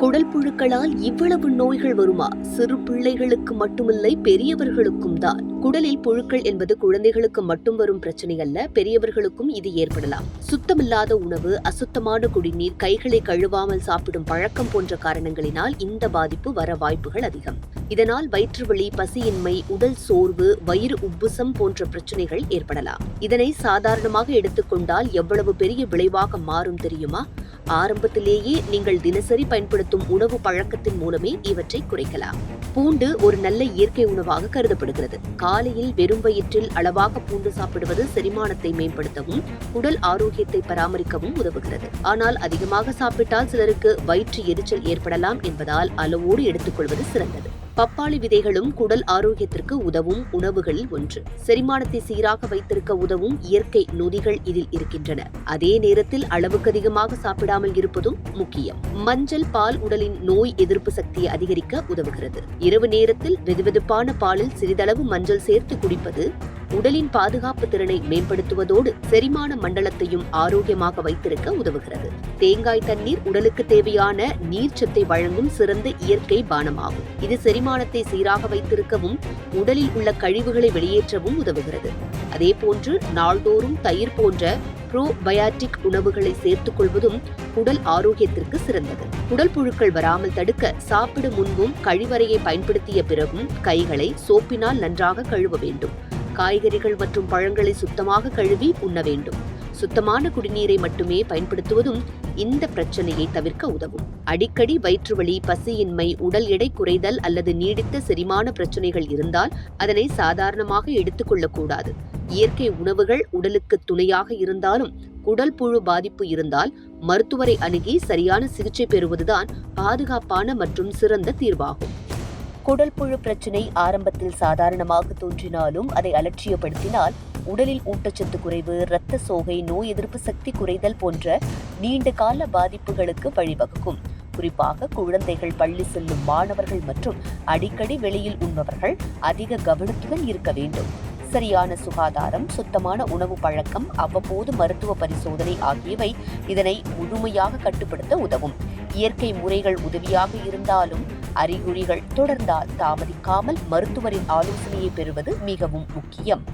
குடல் புழுக்களால் இவ்வளவு நோய்கள் வருமா? சிறு பிள்ளைகளுக்கு மட்டுமில்லை, பெரியவர்களுக்கும் தான். குடலில் புழுக்கள் என்பது குழந்தைகளுக்கு மட்டும் வரும் பிரச்சனை அல்ல, பெரியவர்களுக்கும் இது ஏற்படலாம். சுத்தமில்லாத உணவு, அசுத்தமான குடிநீர், கைகளை கழுவாமல் சாப்பிடும் பழக்கம் போன்ற காரணங்களினால் இந்த பாதிப்பு வர வாய்ப்புகள் அதிகம். இதனால் வயிற்று வலி, பசியின்மை, உடல் சோர்வு, வயிறு உப்புசம் போன்ற பிரச்சனைகள் ஏற்படலாம். இதனை சாதாரணமாக எடுத்துக்கொண்டால் எவ்வளவு பெரிய விளைவாக மாறும் தெரியுமா? ஆரம்பத்திலேயே நீங்கள் தினசரி பயன்படுத்தும் உணவு பழக்கத்தின் மூலமே இவற்றை குறைக்கலாம். பூண்டு ஒரு நல்ல இயற்கை உணவாக கருதப்படுகிறது. காலையில் வெறும் வயிற்றில் அளவாக பூண்டு சாப்பிடுவது செரிமானத்தை மேம்படுத்தவும் உடல் ஆரோக்கியத்தை பராமரிக்கவும் உதவுகிறது. ஆனால் அதிகமாக சாப்பிட்டால் சிலருக்கு வயிற்று எரிச்சல் ஏற்படலாம் என்பதால் அளவோடு எடுத்துக்கொள்வது சிறந்தது. பப்பாளி விதைகளும் குடல் ஆரோக்கியத்திற்கு உதவும் உணவுகளில் ஒன்று. செரிமானத்தை சீராக வைத்திருக்க உதவும் இயற்கை நொதிகள் இதில் இருக்கின்றன. அதே நேரத்தில் அளவுக்கு அதிகமாக சாப்பிடாமல் இருப்பதும் முக்கியம். மஞ்சள் பால் உடலின் நோய் எதிர்ப்பு சக்தியை அதிகரிக்க உதவுகிறது. இரவு நேரத்தில் வெதுவெதுப்பான பாலில் சிறிதளவு மஞ்சள் சேர்த்து குடிப்பது உடலின் பாதுகாப்பு திறனை மேம்படுத்துவதோடு செரிமான மண்டலத்தையும் ஆரோக்கியமாக வைத்திருக்க உதவுகிறது. தேங்காய் தண்ணீர் உடலுக்கு தேவையான நீர்ச்சத்தை வழங்கும் சிறந்த இயற்கை பானமாகும். இது செரிமானத்தை சீராக வைத்திருக்கவும் உடலில் உள்ள கழிவுகளை வெளியேற்றவும் உதவுகிறது. அதேபோன்று நாள்தோறும் தயிர் போன்ற ப்ரோபயாட்டிக் உணவுகளை சேர்த்துக் கொள்வதும் உடல் ஆரோக்கியத்திற்கு சிறந்தது. குடல் புழுக்கள் வராமல் தடுக்க சாப்பிடும் முன்பும் கழிவறையை பயன்படுத்திய பிறகும் கைகளை சோப்பினால் நன்றாக கழுவ வேண்டும். காய்கறிகள் மற்றும் பழங்களை சுத்தமாக கழுவி உண்ண வேண்டும். சுத்தமான குடிநீரை மட்டுமே பயன்படுத்துவதும் இந்த பிரச்சனையை தவிர்க்க உதவும். அடிக்கடி வயிற்று வலி, பசியின்மை, உடல் எடை குறைதல் அல்லது நீடித்த செரிமான பிரச்சனைகள் இருந்தால் அதனை சாதாரணமாக எடுத்துக்கொள்ளக்கூடாது. இயற்கை உணவுகள் உடலுக்கு துணையாக இருந்தாலும் குடல் புழு பாதிப்பு இருந்தால் மருத்துவரை அணுகி சரியான சிகிச்சை பெறுவதுதான் பாதுகாப்பான மற்றும் சிறந்த தீர்வாகும். குடல் புழு பிரச்சினை ஆரம்பத்தில் சாதாரணமாக தோன்றினாலும் அதை அலட்சியப்படுத்தினால் உடலில் ஊட்டச்சத்து குறைவு, இரத்த சோகை, நோய் எதிர்ப்பு சக்தி குறைதல் போன்ற நீண்ட கால பாதிப்புகளுக்கு வழிவகுக்கும். குறிப்பாக குழந்தைகள், பள்ளி செல்லும் மாணவர்கள் மற்றும் அடிக்கடி வெளியில் உண்பவர்கள் அதிக கவனத்துடன் இருக்க வேண்டும். சரியான சுகாதாரம், சுத்தமான உணவு பழக்கம், அவ்வப்போது மருத்துவ பரிசோதனை ஆகியவை இதனை முழுமையாக கட்டுப்படுத்த உதவும். இயற்கை முறைகள் உதவியாக இருந்தாலும் அறிகுறிகள் தொடர்ந்தால் தாமதிக்காமல் மருத்துவரின் ஆலோசனையை பெறுவது மிகவும் முக்கியம்.